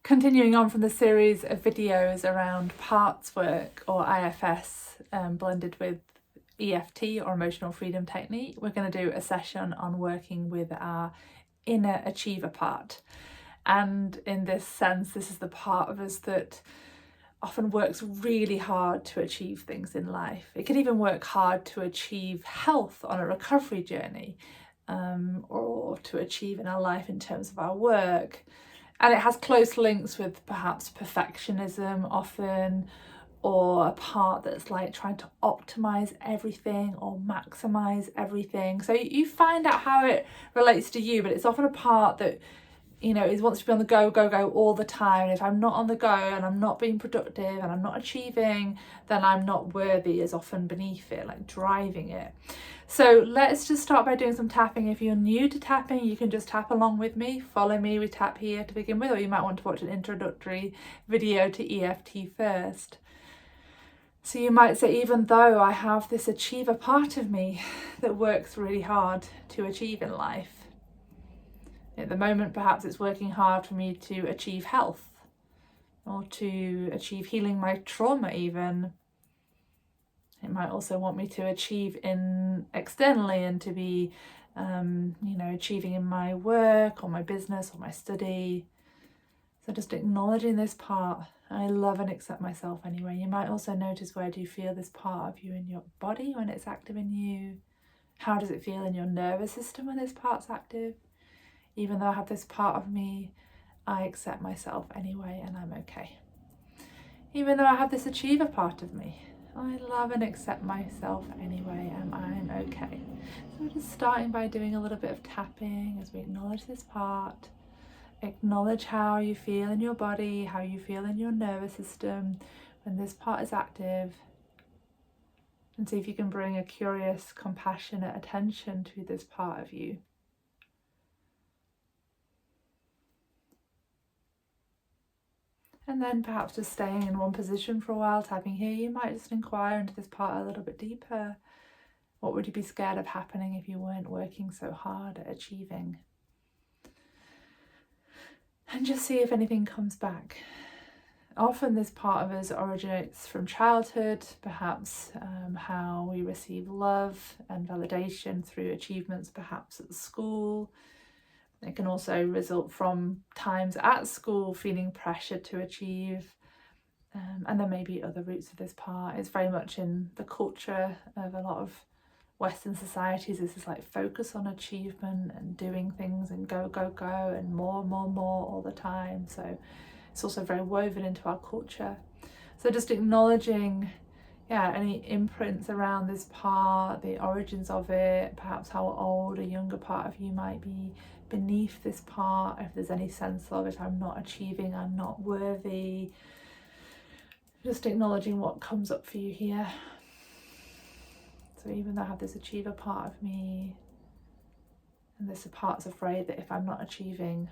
Continuing on from the series of videos around parts work or IFS blended with EFT or emotional freedom technique, we're going to do a session on working with our inner achiever part. And in this sense, this is the part of us that often works really hard to achieve things in life. It can even work hard to achieve health on a recovery journey, or to achieve in our life in terms of our work. And it has close links with perhaps perfectionism often, or a part that's like trying to optimize everything or maximize everything. So you find out how it relates to you, but it's often a part that, is wants to be on the go all the time. And if I'm not on the go and I'm not being productive and I'm not achieving, then I'm not worthy is often beneath it, like driving it. So let's just start by doing some tapping. If you're new to tapping, you can just tap along with me, follow me, we tap here to begin with, or you might want to watch an introductory video to EFT first. So you might say, even though I have this achiever part of me that works really hard to achieve in life, at the moment, perhaps it's working hard for me to achieve health or to achieve healing my trauma even. It might also want me to achieve externally and to be, achieving in my work or my business or my study. So just acknowledging this part. I love and accept myself anyway. You might also notice, where do you feel this part of you in your body when it's active in you? How does it feel in your nervous system when this part's active? Even though I have this part of me, I accept myself anyway and I'm okay. Even though I have this achiever part of me, I love and accept myself anyway and I'm okay. So we're just starting by doing a little bit of tapping as we acknowledge this part. Acknowledge how you feel in your body, how you feel in your nervous system when this part is active. And see if you can bring a curious, compassionate attention to this part of you. And then perhaps just staying in one position for a while, tapping here, you might just inquire into this part a little bit deeper. What would you be scared of happening if you weren't working so hard at achieving? And just see if anything comes back. Often this part of us originates from childhood, perhaps how we receive love and validation through achievements, perhaps at school. It can also result from times at school feeling pressure to achieve. And there may be other roots of this part. It's very much in the culture of a lot of Western societies. This is like focus on achievement and doing things and go and more all the time. So it's also very woven into our culture. So just acknowledging any imprints around this part, the origins of it, perhaps how old a younger part of you might be beneath this part, if there's any sense of, if I'm not achieving, I'm not worthy. Just acknowledging what comes up for you here. So even though I have this achiever part of me, and this part's afraid that if I'm not achieving,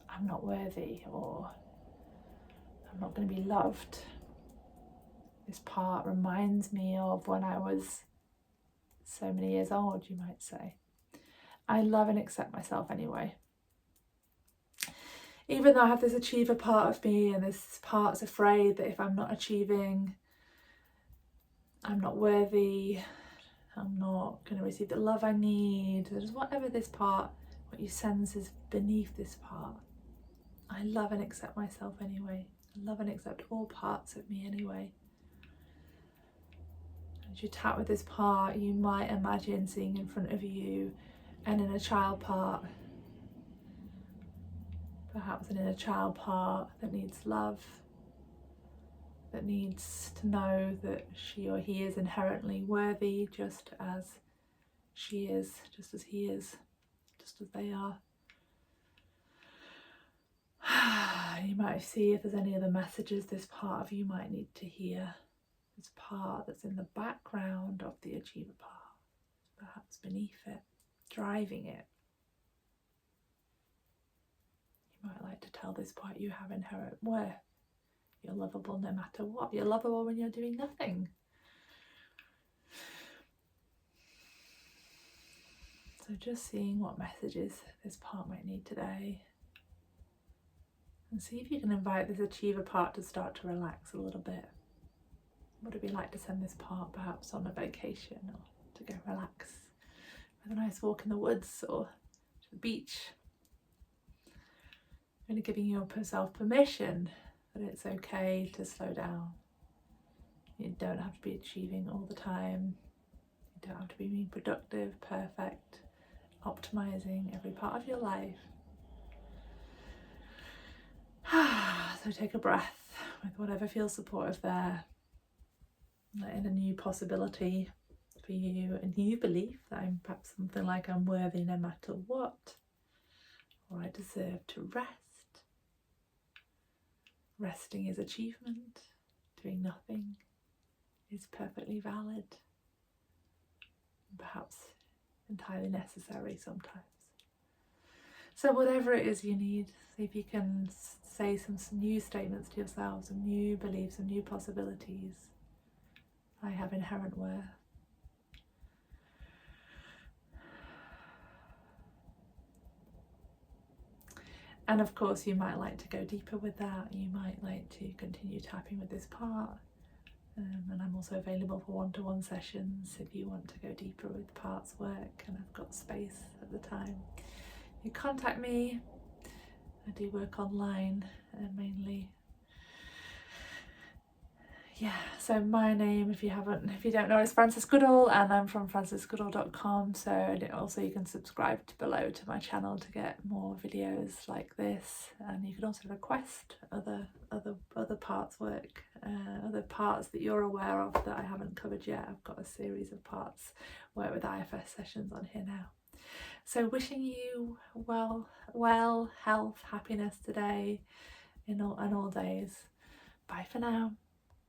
I'm not worthy, or I'm not going to be loved. This part reminds me of when I was so many years old, you might say. I love and accept myself anyway. Even though I have this achiever part of me, and this part's afraid that if I'm not achieving, I'm not worthy, I'm not going to receive the love I need. There's whatever this part, what you sense is beneath this part. I love and accept myself anyway. I love and accept all parts of me anyway. As you tap with this part, you might imagine seeing in front of you an inner child part. Perhaps an inner child part that needs love, that needs to know that she or he is inherently worthy, just as she is, just as he is, just as they are. You might see if there's any other messages this part of you might need to hear. This part that's in the background of the achiever part, perhaps beneath it, driving it. You might like to tell this part you have inherent worth. You're lovable no matter what. You're lovable when you're doing nothing. So just seeing what messages this part might need today. And see if you can invite this achiever part to start to relax a little bit. Would it be like to send this part perhaps on a vacation, or to go relax with a nice walk in the woods or to the beach? Really giving yourself permission that it's okay to slow down. You don't have to be achieving all the time. You don't have to be being productive, perfect, optimizing every part of your life. So take a breath with whatever feels supportive there. Let in a new possibility for you, a new belief that I'm perhaps something like I'm worthy no matter what, or I deserve to rest. Resting is achievement. Doing nothing is perfectly valid, and perhaps entirely necessary sometimes. So whatever it is you need, see if you can say some new statements to yourself, some new beliefs, some new possibilities. I have inherent worth. And of course, you might like to go deeper with that. You might like to continue tapping with this part. And I'm also available for one-to-one sessions if you want to go deeper with parts work, and I've got space at the time. You contact me. I do work online mainly. Yeah, so my name, if you don't know, is Frances Goodall, and I'm from francesgoodall.com. So also you can subscribe below to my channel to get more videos like this, and you can also request other parts work, other parts that you're aware of that I haven't covered yet. I've got a series of parts work with IFS sessions on here now. So wishing you well, health, happiness today in all days. Bye for now.